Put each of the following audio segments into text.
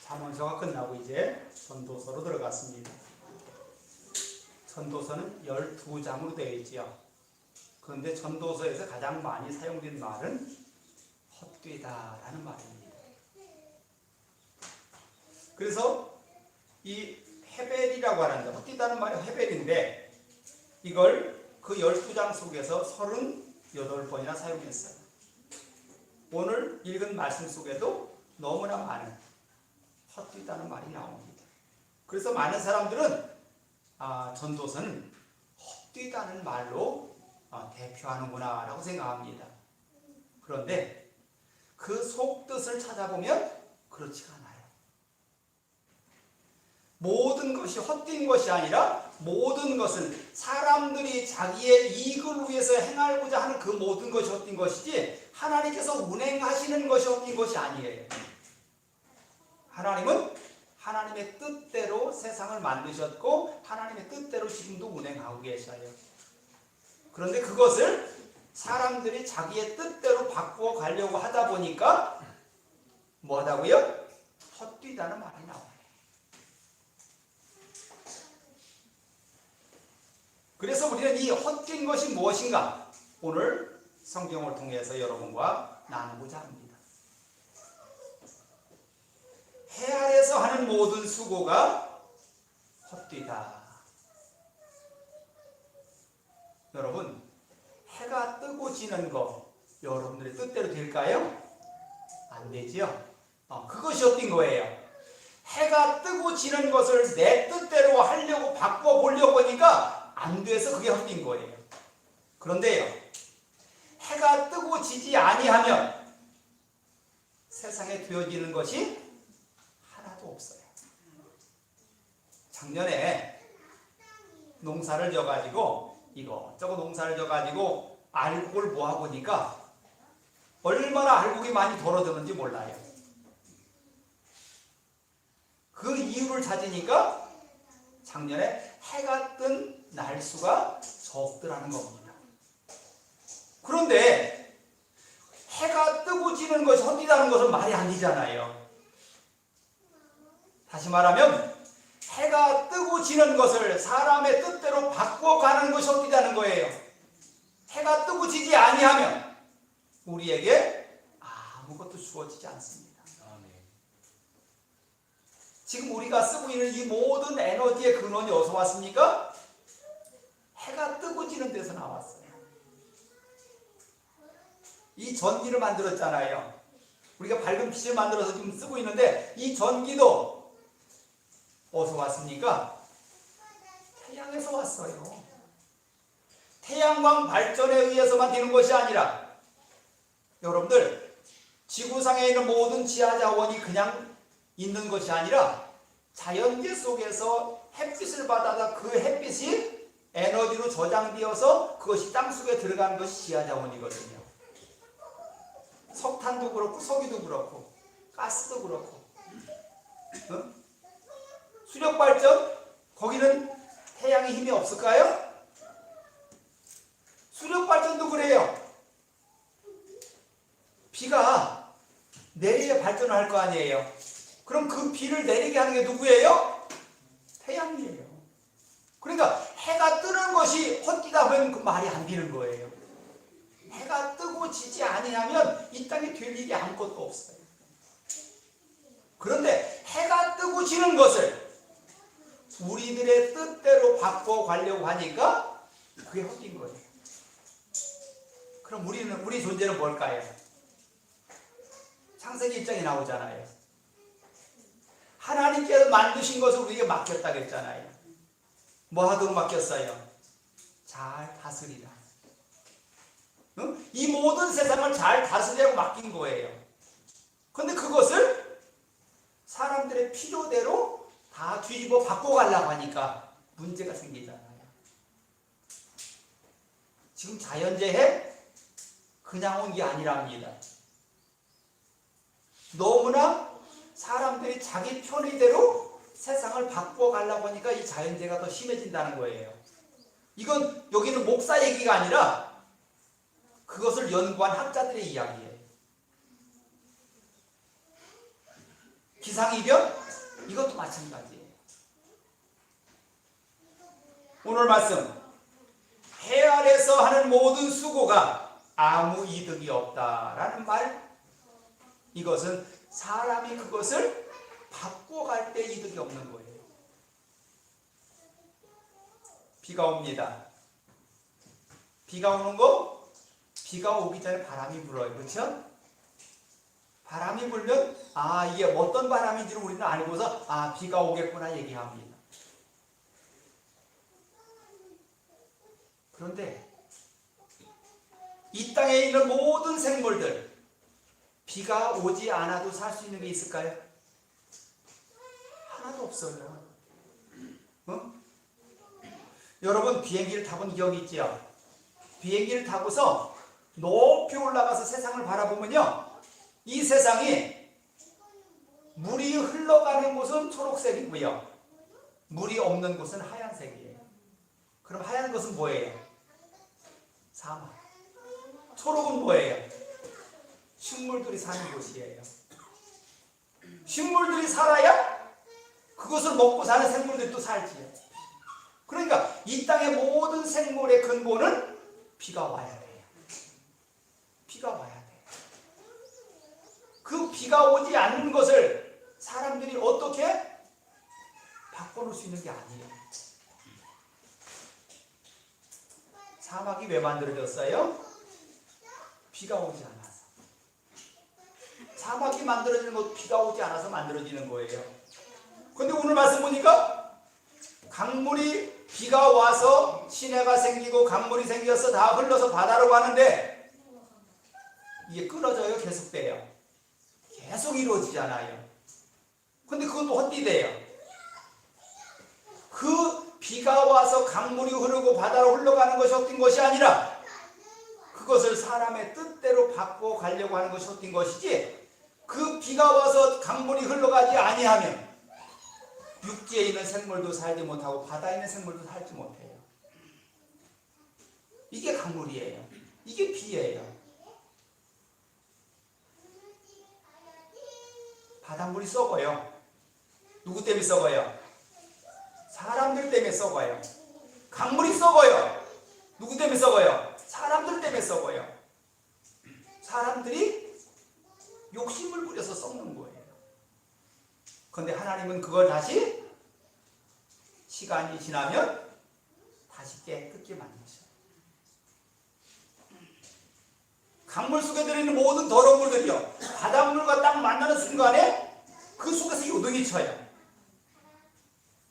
잠언서가 끝나고 이제 전도서로 들어갔습니다. 전도서는 12장으로 되어 있지요. 그런데 전도서에서 가장 많이 사용된 말은 헛되다라는 말입니다. 그래서 이 헤벨이라고 하는데, 헛되다는 말이 헤벨인데, 이걸 그 12장 속에서 38번이나 사용했어요. 오늘 읽은 말씀 속에도 너무나 많은 헛되다는 말이 나옵니다. 그래서 많은 사람들은 전도서는 헛되다는 말로 대표하는구나 라고 생각합니다. 그런데 그 속뜻을 찾아보면 그렇지가 않아요. 모든 것이 헛된 것이 아니라 모든 것은 사람들이 자기의 이익을 위해서 행하고자 하는 그 모든 것이 헛된 것이지 하나님께서 운행하시는 것이 헛된 것이 아니에요. 하나님은 하나님의 뜻대로 세상을 만드셨고 하나님의 뜻대로 지금도 운행하고 계셔요. 그런데 그것을 사람들이 자기의 뜻대로 바꾸어 가려고 하다 보니까 뭐 하다고요? 헛되다는 말이 나와요. 그래서 우리는 이 헛된 것이 무엇인가 오늘 성경을 통해서 여러분과 나누고자 합니다. 해 아래서 하는 모든 수고가 헛되다. 여러분, 해가 뜨고 지는 거 여러분들의 뜻대로 될까요? 안 되지요? 그것이 헛된 거예요. 해가 뜨고 지는 것을 내 뜻대로 하려고 바꿔 보려고 하니까 안 돼서 그게 헛된 거예요. 그런데요, 해가 뜨고 지지 아니하면 세상에 되어지는 것이 하나도 없어요. 작년에 농사를 져가지고 이것저것 농사를 져가지고 알곡을 모아보니까 얼마나 알곡이 많이 벌어졌는지 몰라요. 그 이유를 찾으니까 작년에 해가 뜬 날수가 적더라는 겁니다. 그런데 해가 뜨고 지는 것이 헛되다는 것은 말이 안 되잖아요. 다시 말하면 해가 뜨고 지는 것을 사람의 뜻대로 바꿔가는 것이 헛되다는 거예요. 해가 뜨고 지지 아니하면 우리에게 아무것도 주어지지 않습니다. 지금 우리가 쓰고 있는 이 모든 에너지의 근원이 어디서 왔습니까? 해가 뜨고 지는 데서 나왔어요. 이 전기를 만들었잖아요. 우리가 밝은 빛을 만들어서 지금 쓰고 있는데 이 전기도 어디서 왔습니까? 태양에서 왔어요. 태양광 발전에 의해서만 되는 것이 아니라 여러분들 지구상에 있는 모든 지하자원이 그냥 있는 것이 아니라 자연계 속에서 햇빛을 받아서 그 햇빛이 에너지로 저장되어서 그것이 땅속에 들어가는 것이 지하자원이거든요. 석탄도 그렇고 석유도 그렇고 가스도 그렇고 수력발전? 거기는 태양의 힘이 없을까요? 수력발전도 그래요. 비가 내려야 발전을 할 거 아니에요. 그럼 그 비를 내리게 하는 게 누구예요? 태양이에요. 그러니까 해가 뜨는 것이 헛되다 하면 그 말이 안 되는 거예요. 해가 뜨고 지지 아니하면 이 땅에 될 일이 아무것도 없어요. 그런데 해가 뜨고 지는 것을 우리들의 뜻대로 바꿔가려고 하니까 그게 헛된 거예요. 그럼 우리 존재는 뭘까요? 창세기 1장에 나오잖아요. 하나님께서 만드신 것을 우리에게 맡겼다 그랬잖아요. 뭐 하도록 맡겼어요? 잘 다스리라. 이 모든 세상을 잘 다스리라고 맡긴 거예요. 그런데 그것을 사람들의 필요대로 다 뒤집어 바꿔가려고 하니까 문제가 생기잖아요. 지금 자연재해 그냥 온 게 아니랍니다. 너무나 사람들이 자기 편의대로 세상을 바꿔가려고 하니까 이 자연재해가 더 심해진다는 거예요. 이건 여기는 목사 얘기가 아니라 그것을 연구한 학자들의 이야기예요. 기상이변? 이것도 마찬가지예요. 오늘 말씀, 해 아래서 하는 모든 수고가 아무 이득이 없다라는 말, 이것은 사람이 그것을 바꿔갈 때 이득이 없는 거예요. 비가 옵니다. 비가 오는 거, 비가 오기 전에 바람이 불어요. 그렇죠? 바람이 불면 이게 어떤 바람인지를 우리는 알고서 비가 오겠구나 얘기합니다. 그런데 이 땅에 있는 모든 생물들, 비가 오지 않아도 살 수 있는 게 있을까요? 하나도 없어요. 여러분 비행기를 타본 기억이 있죠? 비행기를 타고서 높이 올라가서 세상을 바라보면요, 이 세상이 물이 흘러가는 곳은 초록색이고요, 물이 없는 곳은 하얀색이에요. 그럼 하얀 것은 뭐예요? 사막. 초록은 뭐예요? 식물들이 사는 곳이에요. 식물들이 살아야 그것을 먹고 사는 생물들이 또 살지요. 그러니까 이 땅의 모든 생물의 근본은 비가 와야 돼요. 비가 와야 돼요. 그 비가 오지 않는 것을 사람들이 어떻게 바꿔놓을 수 있는 게 아니에요. 사막이 왜 만들어졌어요? 비가 오지 않아서. 사막이 만들어지는 것도 비가 오지 않아서 만들어지는 거예요. 그런데 오늘 말씀 보니까 강물이 비가 와서 시내가 생기고 강물이 생겨서 다 흘러서 바다로 가는데 이게 끊어져요? 계속돼요? 계속 이루어지잖아요. 근데 그것도 헛디돼요. 그 비가 와서 강물이 흐르고 바다로 흘러가는 것이 헛된 것이 아니라 그것을 사람의 뜻대로 바꿔 가려고 하는 것이 헛된 것이지, 그 비가 와서 강물이 흘러가지 아니하면 육지에 있는 생물도 살지 못하고 바다에 있는 생물도 살지 못해요. 이게 강물이에요. 이게 비예요. 바닷물이 썩어요. 누구 때문에 썩어요? 사람들 때문에 썩어요. 강물이 썩어요. 누구 때문에 썩어요? 사람들 때문에 썩어요. 사람들이 욕심을 부려서 썩는 거예요. 그런데 하나님은 그걸 다시 시간이 지나면 다시 깨끗게 만드셔요. 강물 속에 들어있는 모든 더러운 물들이요, 바닷물과 딱 만나는 순간에 그 속에서 요동이 쳐요.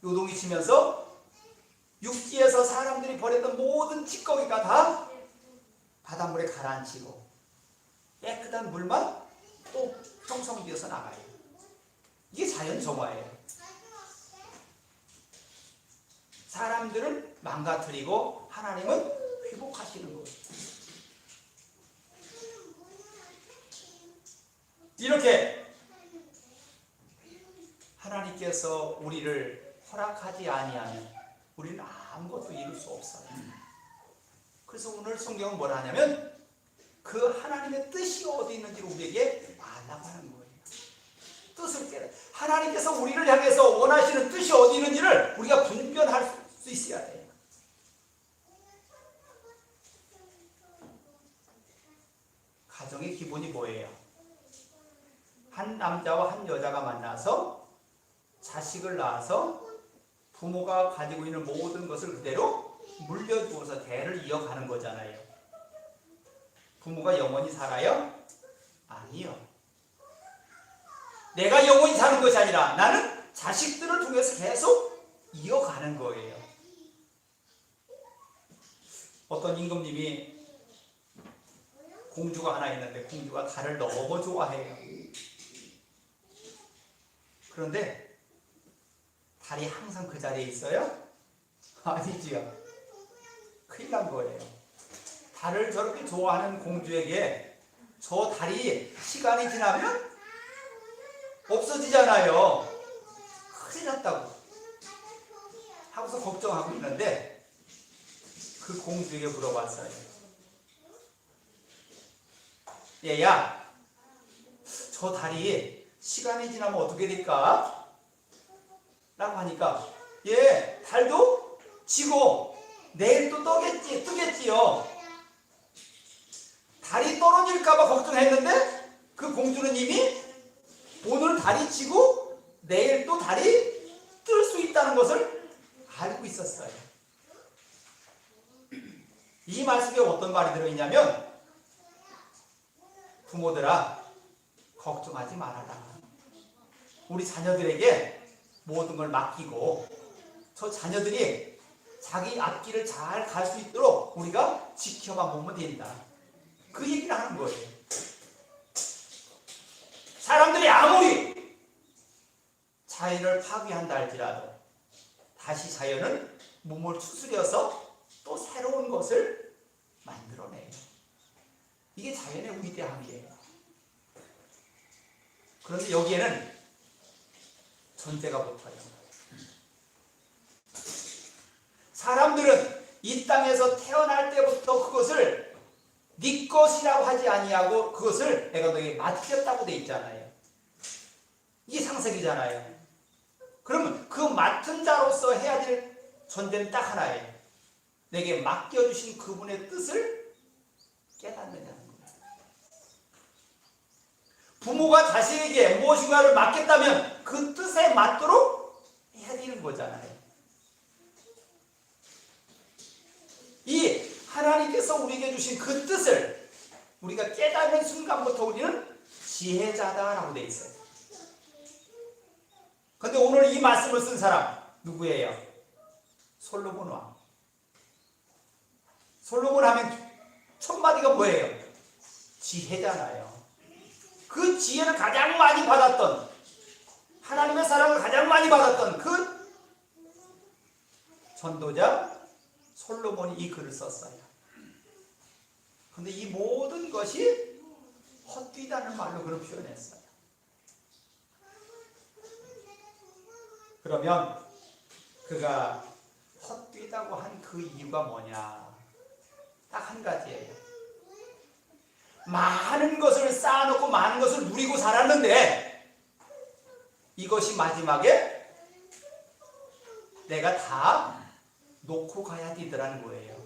요동이 치면서 육지에서 사람들이 버렸던 모든 찌꺼기가 다 바닷물에 가라앉히고 깨끗한 물만 또 형성되어서 나가요. 이게 자연 정화예요. 사람들을 망가뜨리고 하나님은 회복하시는 거예요. 이렇게 하나님께서 우리를 허락하지 아니하면 우리는 아무것도 이룰 수 없어요. 그래서 오늘 성경은 뭐라 하냐면 그 하나님의 뜻이 어디 있는지 우리에게 알라고 하는 거예요. 뜻을 깨라. 하나님께서 우리를 향해서 원하시는 뜻이 어디 있는지를 우리가 분별할 수 있어야 돼요. 가정의 기본이 뭐예요? 한 남자와 한 여자가 만나서 자식을 낳아서 부모가 가지고 있는 모든 것을 그대로 물려주어서 대를 이어가는 거잖아요. 부모가 영원히 살아요? 아니요. 내가 영원히 사는 것이 아니라 나는 자식들을 통해서 계속 이어가는 거예요. 어떤 임금님이 공주가 하나 있는데 공주가 달을 너무 좋아해요. 그런데 달이 항상 그 자리에 있어요? 아니지요. 큰일 난 거예요. 달을 저렇게 좋아하는 공주에게 저 달이 시간이 지나면 없어지잖아요. 큰일 났다고 하고서 걱정하고 있는데 그 공주에게 물어봤어요. 얘야, 저 달이 시간이 지나면 어떻게 될까? 라고 하니까 달도 지고 내일 또 뜨겠지요. 달이 떨어질까봐 걱정했는데 그 공주는 이미 오늘 달이 지고 내일 또 달이 뜰 수 있다는 것을 알고 있었어요. 이 말씀에 어떤 말이 들어있냐면 부모들아 걱정하지 말아라. 우리 자녀들에게 모든 걸 맡기고 저 자녀들이 자기 앞길을 잘 갈 수 있도록 우리가 지켜만 보면 된다. 그 얘기를 하는 거예요. 사람들이 아무리 자연을 파괴한다 할지라도 다시 자연은 몸을 추스려서 또 새로운 것을 만들어내요. 이게 자연의 위대함이에요. 그런데 여기에는 전제가 붙어요. 사람들은 이 땅에서 태어날 때부터 그것을 네 것이라고 하지 아니하고 그것을 내가 너에게 맡겼다고 돼 있잖아요. 이게 상식이잖아요. 그러면 그 맡은 자로서 해야 될 전제는 딱 하나예요. 내게 맡겨주신 그분의 뜻을 깨닫느냐는 거예요. 부모가 자식에게 무엇인가를 맡겼다면 그 뜻에 맞도록 해야 되는 거잖아요. 이 하나님께서 우리에게 주신 그 뜻을 우리가 깨닫는 순간부터 우리는 지혜자다라고 되어 있어요. 그런데 오늘 이 말씀을 쓴 사람 누구예요? 솔로몬 왕. 솔로몬 하면 첫 마디가 뭐예요? 지혜잖아요. 그 지혜를 가장 많이 받았던, 하나님의 사랑을 가장 많이 받았던 그 전도자 솔로몬이 이 글을 썼어요. 그런데 이 모든 것이 헛되다는 말로 그를 표현했어요. 그러면 그가 헛되다고 한 그 이유가 뭐냐? 딱 한 가지예요. 많은 것을 쌓아놓고 많은 것을 누리고 살았는데 이것이 마지막에 내가 다 놓고 가야 되더라는 거예요.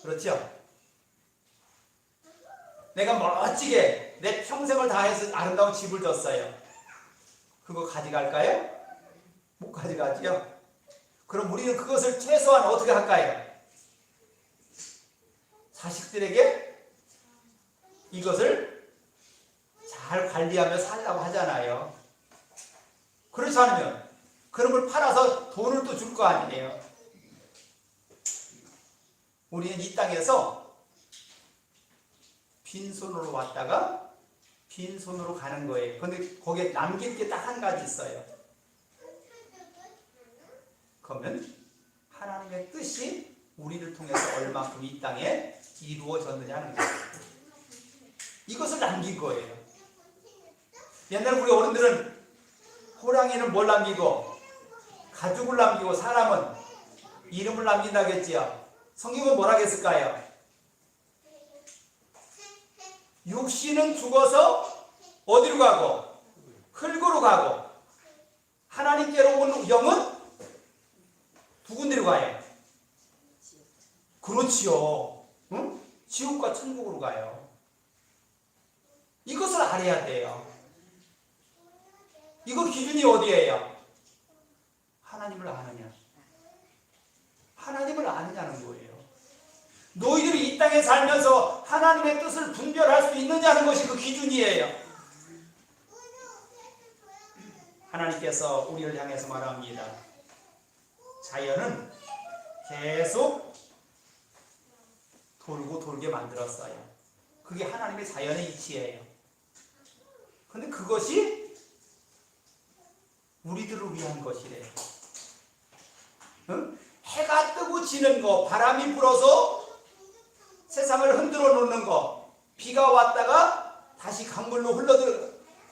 그렇죠? 내가 멋지게 내 평생을 다해서 아름다운 집을 졌어요. 그거 가져갈까요? 못 가져가지요. 그럼 우리는 그것을 최소한 어떻게 할까요? 자식들에게 이것을 잘 관리하며 살라고 하잖아요. 그렇지 않으면 그런 걸 팔아서 돈을 또 줄 거 아니에요. 우리는 이 땅에서 빈손으로 왔다가 빈손으로 가는 거예요. 그런데 거기에 남길 게 딱 한 가지 있어요. 그러면 하나님의 뜻이 우리를 통해서 얼마큼 이 땅에 이루어졌느냐는 거예요. 이것을 남긴 거예요. 옛날 우리 어른들은 호랑이는 뭘 남기고 가죽을 남기고 사람은 이름을 남긴다겠지요. 성경은 뭐라 했을까요? 육신은 죽어서 어디로 가고 흙으로 가고 하나님께로 온 영은 누군데로 가요? 그렇지요. 응? 지옥과 천국으로 가요. 이것을 알아야 돼요. 이거 기준이 어디예요? 하나님을 아느냐? 하나님을 아느냐는 거예요. 너희들이 이 땅에 살면서 하나님의 뜻을 분별할 수 있느냐는 것이 그 기준이에요. 하나님께서 우리를 향해서 말합니다. 자연은 계속 돌고 돌게 만들었어요. 그게 하나님의 자연의 이치예요. 그런데 그것이 우리들을 위한 것이래요. 응? 해가 뜨고 지는 거, 바람이 불어서 세상을 흔들어 놓는 거, 비가 왔다가 다시 강물로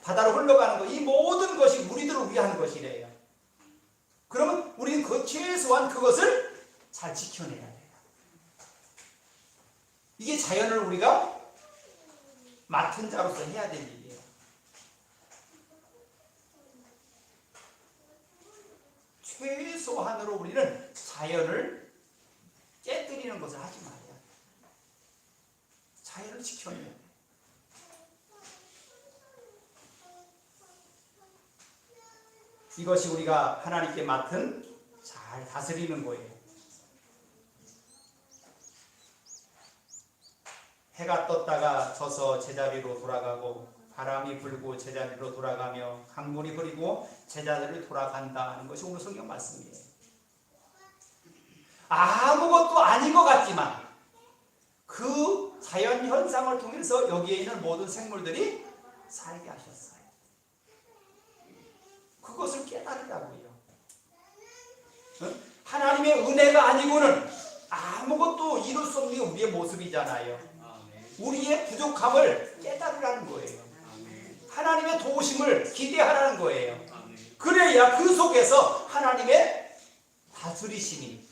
바다로 흘러가는 거, 이 모든 것이 우리들을 위한 것이래요. 그러면 우리는 그 최소한 그것을 잘 지켜내야 돼요. 이게 자연을 우리가 맡은 자로서 해야 될 일이에요. 최소한으로 우리는 자연을 깨뜨리는 것을 하지 말아야 돼. 자연을 지켜야 돼. 이것이 우리가 하나님께 맡은 잘 다스리는 거예요. 해가 떴다가 져서 제자리로 돌아가고 바람이 불고 제자리로 돌아가며 강물이 흐리고 제자리로 돌아간다는 것이 오늘 성경 말씀이에요. 아무것도 아닌 것 같지만 그 자연 현상을 통해서 여기에 있는 모든 생물들이 살게 하셨어요. 그것을 깨달으라고요. 하나님의 은혜가 아니고는 아무것도 이룰 수 없는 게 우리의 모습이잖아요. 우리의 부족함을 깨달으라는 거예요. 하나님의 도우심을 기대하라는 거예요. 그래야 그 속에서 하나님의 다스리심이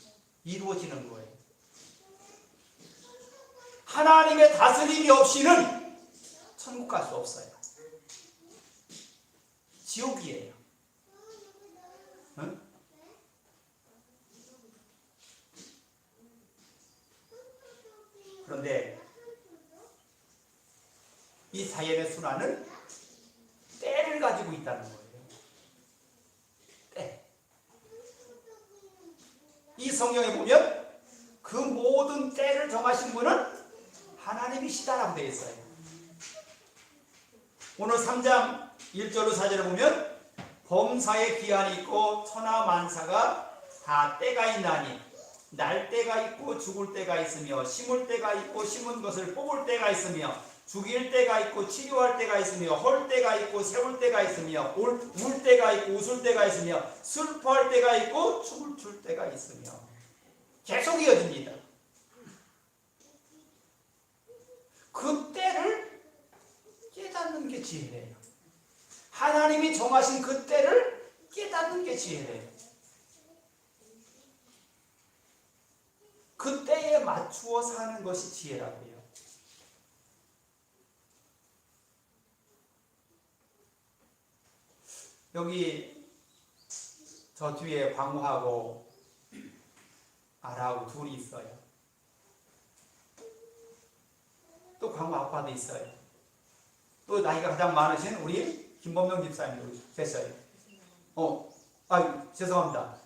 이루어지는 거예요. 하나님의 다스림이 없이는 천국 갈 수 없어요. 지옥이에요. 응? 그런데 이 자연의 순환은 때를 가지고 있다는 거예요. 때. 이 성경에 보면 그 모든 때를 정하신 분은 하나님이시다라고 되어 있어요. 오늘 3장 1절로 4절에 보면 범사에 기한이 있고 천하만사가 다 때가 있나니 날 때가 있고 죽을 때가 있으며 심을 때가 있고 심은 것을 뽑을 때가 있으며 죽일 때가 있고 치료할 때가 있으며 헐 때가 있고 세울 때가 있으며 울 때가 있고 웃을 때가 있으며 슬퍼할 때가 있고 춤을 출 때가 있으며 계속 이어집니다. 그 때를 깨닫는 게 지혜래요. 하나님이 정하신 그 때를 깨닫는 게 지혜래요. 그 때에 맞추어 사는 것이 지혜라고요. 여기 저 뒤에 광우하고 아라하고 둘이 있어요. 또 광우 아빠도 있어요. 또 나이가 가장 많으신 우리 김범명 집사님도 계셔요. 죄송합니다.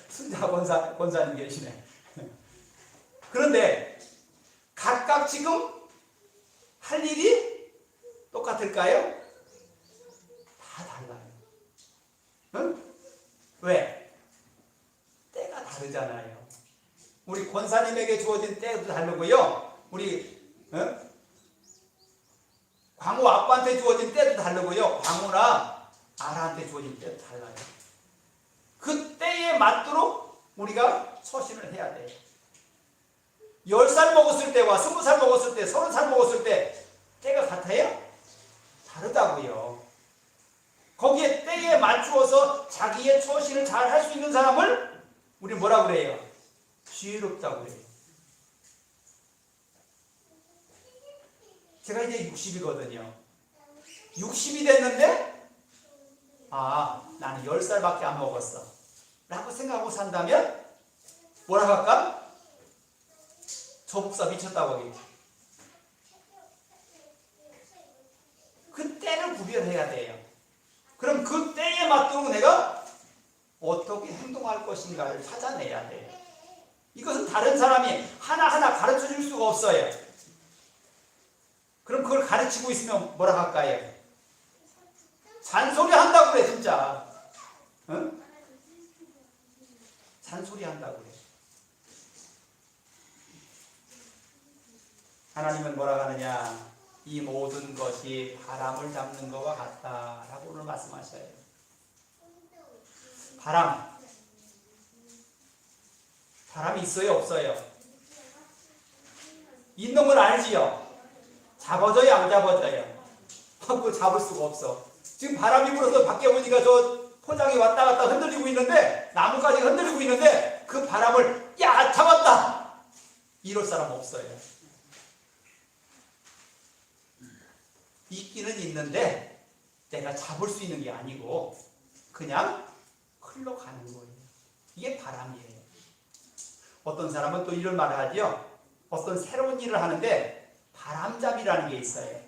순자 권사님 계시네. 그런데 각각 지금 할 일이 똑같을까요? 다 달라요. 응? 왜? 때가 다르잖아요. 우리 권사님에게 주어진 때도 다르고요. 우리 광우 아빠한테 주어진 때도 다르고요. 광우나 아라한테 주어진 때도 달라요. 그 때에 맞도록 우리가 처신을 해야 돼요. 10살 먹었을 때와 20살 먹었을 때, 30살 먹었을 때 때가 같아요? 다르다고요. 거기에 때에 맞추어서 자기의 처신을 잘 할 수 있는 사람을 우리 뭐라고 그래요? 지혜롭다고 그래요. 제가 이제 60이거든요. 60이 됐는데 나는 10살밖에 안 먹었어 라고 생각하고 산다면 뭐라고 할까? 저 목사 미쳤다고 하겠지. 그 때를 구별해야 돼요. 그럼 그 때에 맞도록 내가 어떻게 행동할 것인가를 찾아내야 돼요. 이것은 다른 사람이 하나하나 가르쳐 줄 수가 없어요. 그럼 그걸 가르치고 있으면 뭐라 할까요? 잔소리 한다고 그래, 진짜. 응? 잔소리 한다고 그래. 하나님은 뭐라 하느냐? 이 모든 것이 바람을 잡는 것과 같다라고 오늘 말씀하셔요. 바람이 있어요, 없어요? 있는 건 알지요? 잡아줘요, 안 잡아줘요? 그거 잡을 수가 없어. 지금 바람이 불어서 밖에 보니까 저 포장이 왔다 갔다 흔들리고 있는데, 나무까지 흔들리고 있는데 그 바람을 야 잡았다 이럴 사람 없어요. 있기는 있는데 내가 잡을 수 있는 게 아니고 그냥 흘러가는 거예요. 이게 바람이에요. 어떤 사람은 또 이런 말을 하죠. 어떤 새로운 일을 하는데 바람잡이라는 게 있어요.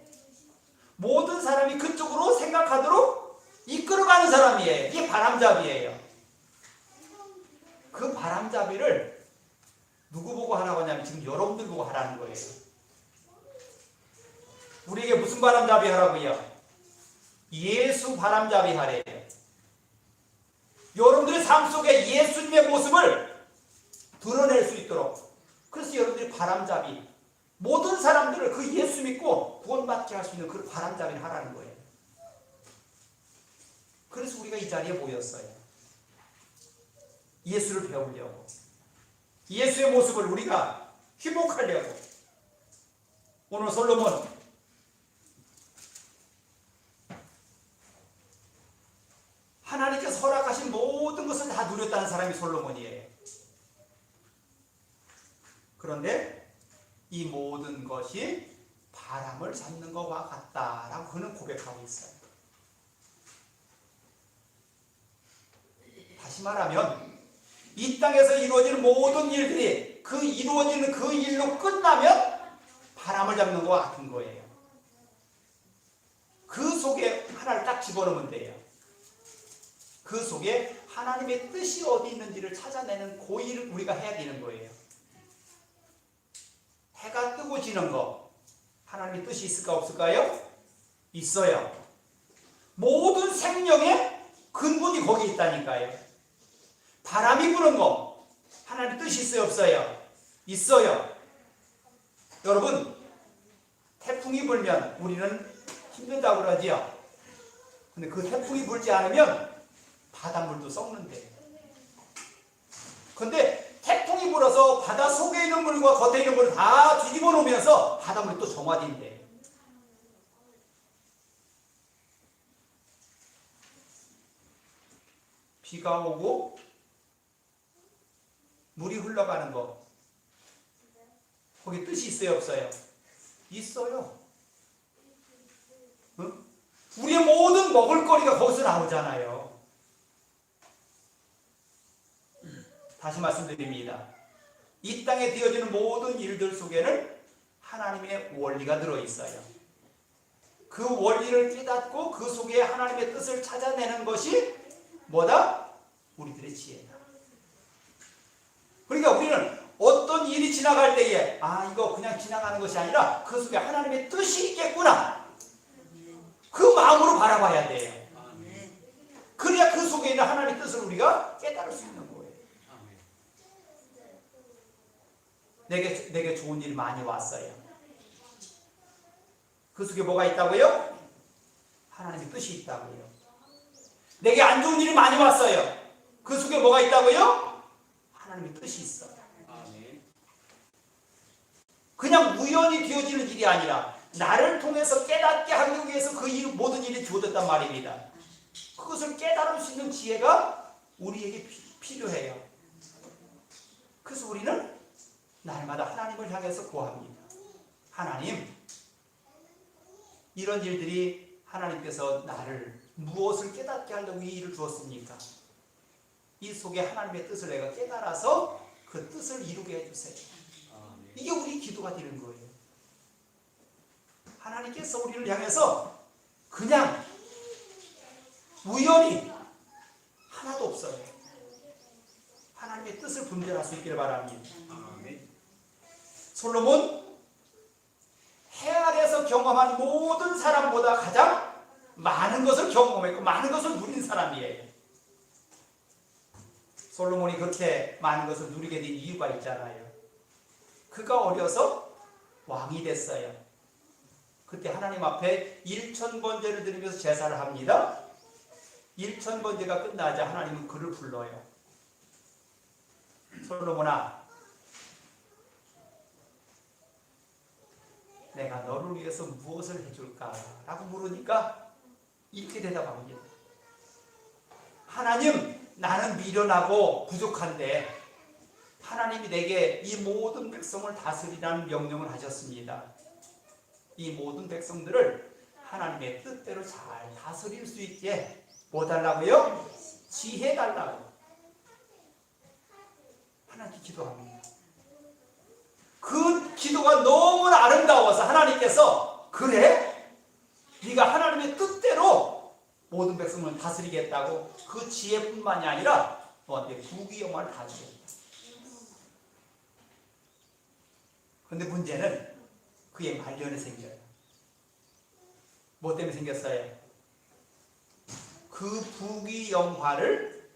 모든 사람이 그쪽으로 생각하도록 이끌어가는 사람이에요. 이게 바람잡이에요. 그 바람잡이를 누구 보고 하라고 하냐면 지금 여러분들 보고 하라는 거예요. 우리에게 무슨 바람잡이 하라고요? 예수 바람잡이 하래요. 여러분들의 삶 속에 예수님의 모습을 드러낼 수 있도록. 그래서 여러분들이 바람잡이, 모든 사람들을 그 예수 믿고 구원받게 할 수 있는 그 바람잡이를 하라는 거예요. 그래서 우리가 이 자리에 모였어요. 예수를 배우려고. 예수의 모습을 우리가 회복하려고. 오늘 솔로몬 하나님께서 허락하신 모든 것을 다 누렸다는 사람이 솔로몬이에요. 그런데 이 모든 것이 바람을 잡는 것과 같다라고 그는 고백하고 있어요. 다시 말하면 이 땅에서 이루어지는 모든 일들이 그 이루어지는 그 일로 끝나면 바람을 잡는 것과 같은 거예요. 그 속에 하나를 딱 집어넣으면 돼요. 그 속에 하나님의 뜻이 어디 있는지를 찾아내는 그 일을 우리가 해야 되는 거예요. 해가 뜨고 지는 거, 하나님의 뜻이 있을까 없을까요? 있어요. 모든 생명의 근본이 거기 있다니까요. 바람이 부는 거, 하나님의 뜻이 있어요 없어요? 있어요. 여러분, 태풍이 불면 우리는 힘들다고 그러지요. 근데 그 태풍이 불지 않으면 바닷물도 썩는데. 근데 태풍이 불어서 바다 속에 있는 물과 겉에 있는 물을 다 뒤집어 놓으면서 바닷물이 또 정화된대. 비가 오고 물이 흘러가는 거, 거기 뜻이 있어요 없어요? 있어요. 응? 우리의 모든 먹을거리가 거기서 나오잖아요. 다시 말씀드립니다. 이 땅에 되어지는 모든 일들 속에는 하나님의 원리가 들어있어요. 그 원리를 깨닫고 그 속에 하나님의 뜻을 찾아내는 것이 뭐다? 우리들의 지혜다. 그러니까 우리는 어떤 일이 지나갈 때에 이거 그냥 지나가는 것이 아니라 그 속에 하나님의 뜻이 있겠구나. 그 마음으로 바라봐야 돼요. 그래야 그 속에 있는 하나님의 뜻을 우리가 깨달을 수 있는 거예요. 내게 좋은 일이 많이 왔어요. 그 속에 뭐가 있다고요? 하나님의 뜻이 있다고요. 내게 안 좋은 일이 많이 왔어요. 그 속에 뭐가 있다고요? 하나님의 뜻이 있어요. 그냥 우연히 되어지는 일이 아니라 나를 통해서 깨닫게 하기 위해서 그 모든 일이 주어졌단 말입니다. 그것을 깨달을 수 있는 지혜가 우리에게 필요해요. 그래서 우리는 날마다 하나님을 향해서 구합니다. 하나님, 이런 일들이 하나님께서 나를 무엇을 깨닫게 하려고 이 일을 주었습니까? 이 속에 하나님의 뜻을 내가 깨달아서 그 뜻을 이루게 해주세요. 이게 우리 기도가 되는 거예요. 하나님께서 우리를 향해서 그냥 우연히 하나도 없어요. 하나님의 뜻을 분별할 수 있기를 바랍니다. 솔로몬, 해 아래에서 경험한 모든 사람보다 가장 많은 것을 경험했고 많은 것을 누린 사람이에요. 솔로몬이 그렇게 많은 것을 누리게 된 이유가 있잖아요. 그가 어려서 왕이 됐어요. 그때 하나님 앞에 1000번제를 드리면서 제사를 합니다. 1000번제가 끝나자 하나님은 그를 불러요. 솔로몬아, 내가 너를 위해서 무엇을 해줄까? 라고 물으니까 이렇게 대답합니다. 하나님, 나는 미련하고 부족한데 하나님이 내게 이 모든 백성을 다스리라는 명령을 하셨습니다. 이 모든 백성들을 하나님의 뜻대로 잘 다스릴 수 있게 뭐 달라고요? 지혜 달라고. 하나님께 기도합니다. 그 기도가 너무나 아름다워서 하나님께서 그래? 네가 하나님의 뜻대로 모든 백성을 다스리겠다고 그 지혜뿐만이 아니라 너한테 부귀영화를 다 주겠다. 그런데 문제는 그의 말년에 생겨요. 뭐 때문에 생겼어요? 그 부귀영화를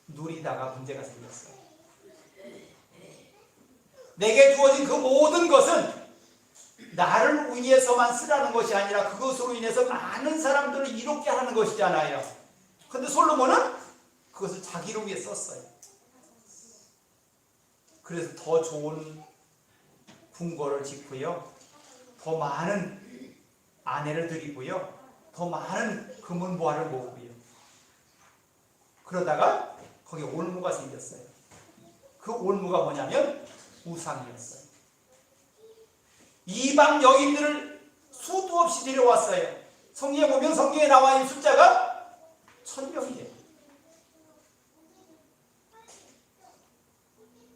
누리다가 문제가 생겼어요. 내게 주어진 그 모든 것은 나를 위해서만 쓰라는 것이 아니라 그것으로 인해서 많은 사람들을 이롭게 하는 것이잖아요. 그런데 솔로몬은 그것을 자기를 위해 썼어요. 그래서 더 좋은 궁궐을 짓고요, 더 많은 아내를 들이고요, 더 많은 금은보화를 모으고요. 그러다가 거기에 올무가 생겼어요. 그 올무가 뭐냐면 우상이었어요. 이방 여인들을 수도 없이 데려왔어요. 성경에 보면 성경에 나와 있는 숫자가 1000명이에요.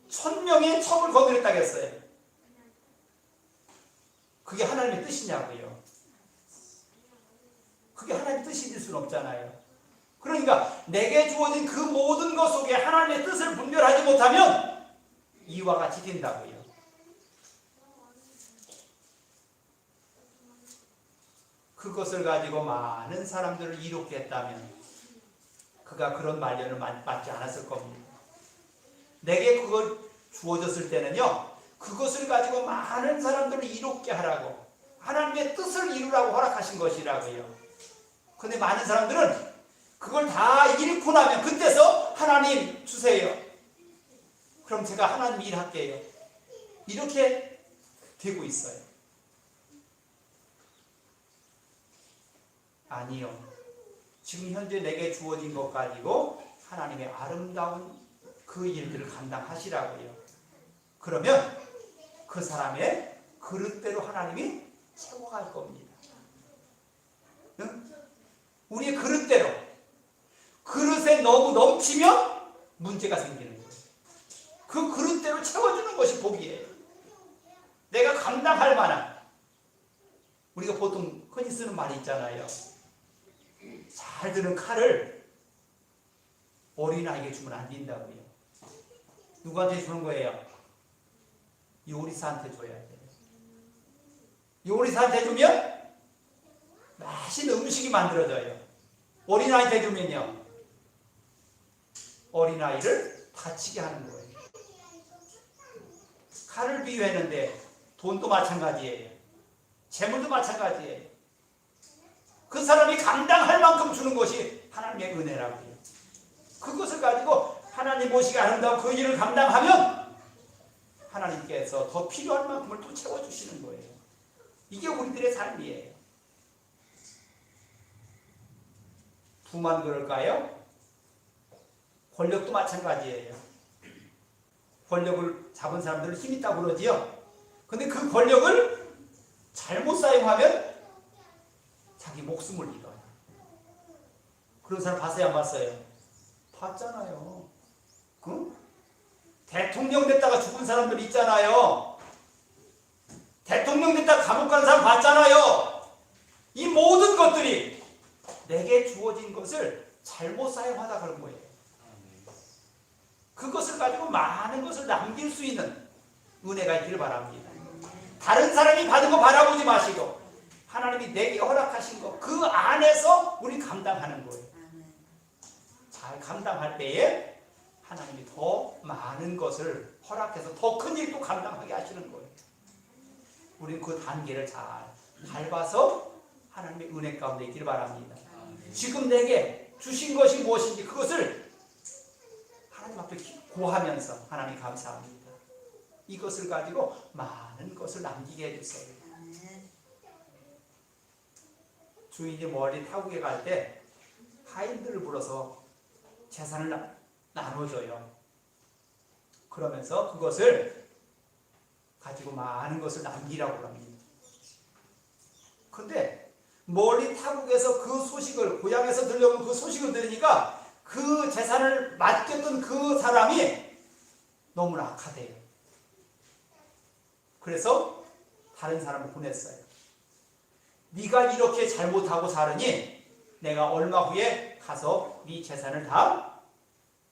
1000명의 첩을 거느렸다고 했어요. 그게 하나님의 뜻이냐고요. 그게 하나님의 뜻일 수는 없잖아요. 그러니까 내게 주어진 그 모든 것 속에 하나님의 뜻을 분별하지 못하면 이와 같이 된다고요. 그것을 가지고 많은 사람들을 이롭게 했다면 그가 그런 말년을 받지 않았을 겁니다. 내게 그걸 주어졌을 때는요, 그것을 가지고 많은 사람들을 이롭게 하라고, 하나님의 뜻을 이루라고 허락하신 것이라고요. 그런데 많은 사람들은 그걸 다 잃고 나면 그때서 하나님 주세요, 그럼 제가 하나님 일할게요, 이렇게 되고 있어요. 아니요. 지금 현재 내게 주어진 것 가지고 하나님의 아름다운 그 일들을 감당하시라고요. 그러면 그 사람의 그릇대로 하나님이 채워갈 겁니다. 응? 우리의 그릇대로, 그릇에 너무 넘치면 문제가 생기는 거예요. 그 그릇대로 채워주는 것이 복이에요. 내가 감당할 만한, 우리가 보통 흔히 쓰는 말이 있잖아요. 잘 드는 칼을 어린아이에게 주면 안 된다고요. 누구한테 주는 거예요? 요리사한테 줘야 돼요. 요리사한테 주면 맛있는 음식이 만들어져요. 어린아이한테 주면요, 어린아이를 다치게 하는 거예요. 칼을 비유했는데 돈도 마찬가지예요. 재물도 마찬가지예요. 그 사람이 감당할 만큼 주는 것이 하나님의 은혜라고요. 그것을 가지고 하나님 보시기 아름다운 그 일을 감당하면 하나님께서 더 필요한 만큼을 또 채워주시는 거예요. 이게 우리들의 삶이에요. 부만 그럴까요? 권력도 마찬가지예요. 권력을 잡은 사람들은 힘 있다고 그러지요. 근데 그 권력을 잘못 사용하면 자기 목숨을 잃어요. 그런 사람 봤어요, 안 봤어요? 봤잖아요. 응? 대통령 됐다가 죽은 사람들 있잖아요. 대통령 됐다가 감옥 간 사람 봤잖아요. 이 모든 것들이 내게 주어진 것을 잘못 사용하다 그런 거예요. 그것을 가지고 많은 것을 남길 수 있는 은혜가 있기를 바랍니다. 다른 사람이 받은 거 바라보지 마시고 하나님이 내게 허락하신 거 그 안에서 우리 감당하는 거예요. 잘 감당할 때에 하나님이 더 많은 것을 허락해서 더 큰 일도 감당하게 하시는 거예요. 우리는 그 단계를 잘 밟아서 하나님의 은혜 가운데 있기를 바랍니다. 지금 내게 주신 것이 무엇인지 그것을 하나님 앞에 고하면서 하나님 감사합니다. 이것을 가지고 많은 것을 남기게 해주세요. 주인이 멀리 타국에 갈 때 하인들을 불러서 재산을 나눠줘요. 그러면서 그것을 가지고 많은 것을 남기라고 합니다. 그런데 멀리 타국에서 그 소식을, 고향에서 들려온 그 소식을 들으니까 그 재산을 맡겼던 그 사람이 너무나 악하대요. 그래서 다른 사람을 보냈어요. 네가 이렇게 잘못하고 살으니 내가 얼마 후에 가서 네 재산을 다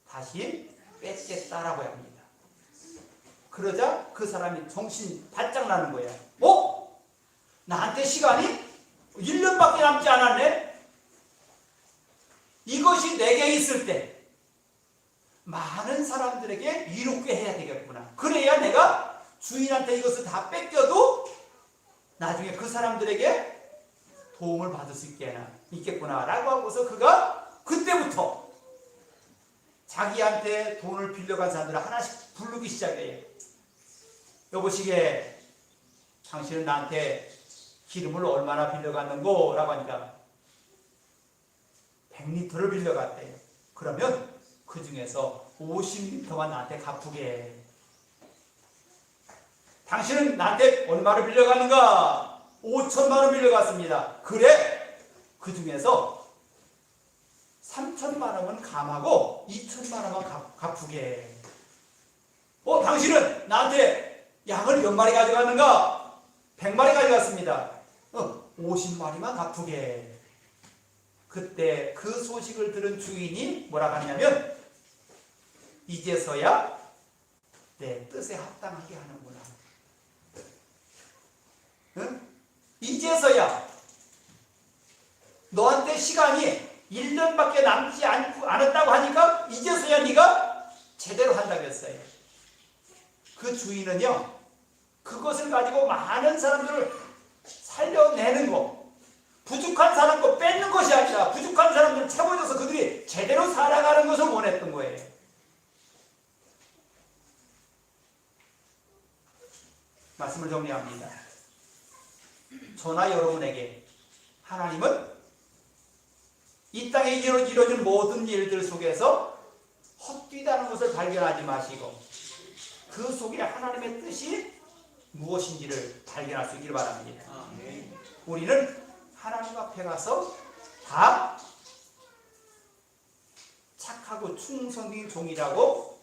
다시 뺏겠다라고 합니다. 그러자 그 사람이 정신 바짝 나는 거야. 나한테 시간이 1년밖에 남지 않았네? 이것이 내게 있을 때 많은 사람들에게 이롭게 해야 되겠구나. 그래야 내가 주인한테 이것을 다 뺏겨도 나중에 그 사람들에게 도움을 받을 수 있겠구나 라고 하고서 그가 그때부터 자기한테 돈을 빌려간 사람들을 하나씩 부르기 시작해요. 여보시게 당신은 나한테 기름을 얼마나 빌려갔는고? 라고 하니까 100리터를 빌려갔대요. 그러면 그 중에서 50리터만 나한테 갚게 해. 당신은 나한테 얼마를 빌려갔는가? 5천만 원 빌려갔습니다. 그래? 그 중에서 3천만 원은 감하고 2천만 원만 갚게 해. 당신은 나한테 양을 몇 마리 가져갔는가? 100마리 가져갔습니다. 50마리만 갚게 해. 그때 그 소식을 들은 주인이 뭐라고 하냐면 이제서야 내 뜻에 합당하게 하는구나. 응? 이제서야 너한테 시간이 1년밖에 남지 않았다고 하니까 이제서야 네가 제대로 한다고 했어요. 그 주인은요, 그것을 가지고 많은 사람들을 살려내는 거, 부족한 사람 거 뺏는 것이 아니라 부족한 사람들을 채워줘서 그들이 제대로 살아가는 것을 원했던 거예요. 말씀을 정리합니다. 저나 여러분에게 하나님은 이 땅에 이루어진 모든 일들 속에서 헛되다는 것을 발견하지 마시고 그 속에 하나님의 뜻이 무엇인지를 발견할 수 있기를 바랍니다. 우리는 하나님 앞에 가서 다 착하고 충성인 종이라고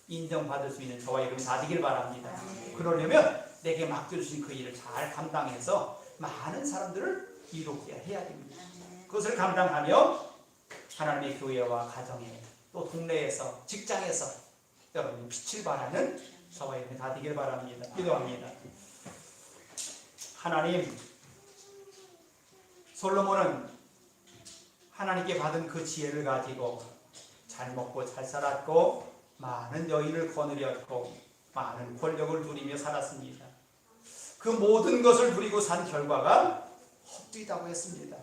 인정받을 수 있는 저와 여러분이 다 되길 바랍니다. 그러려면 내게 맡겨주신 그 일을 잘 감당해서 많은 사람들을 이롭게 해야 됩니다. 그것을 감당하며 하나님의 교회와 가정에 또 동네에서 직장에서 여러분이 빛을 발하는 저와 여러분이 다 되길 바랍니다. 기도합니다. 하나님, 솔로몬은 하나님께 받은 그 지혜를 가지고 잘 먹고 잘 살았고 많은 여인을 거느렸고 많은 권력을 누리며 살았습니다. 그 모든 것을 누리고 산 결과가 헛되다고 했습니다.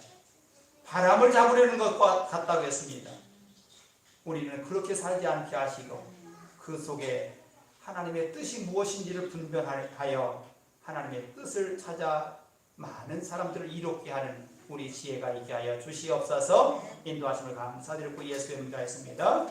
바람을 잡으려는 것과 같다고 했습니다. 우리는 그렇게 살지 않게 하시고 그 속에 하나님의 뜻이 무엇인지를 분별하여 하나님의 뜻을 찾아 많은 사람들을 이롭게 하는 우리 지혜가 있게 하여 주시옵소서. 인도하심을 감사드리고 예수의 이름으로 했습니다.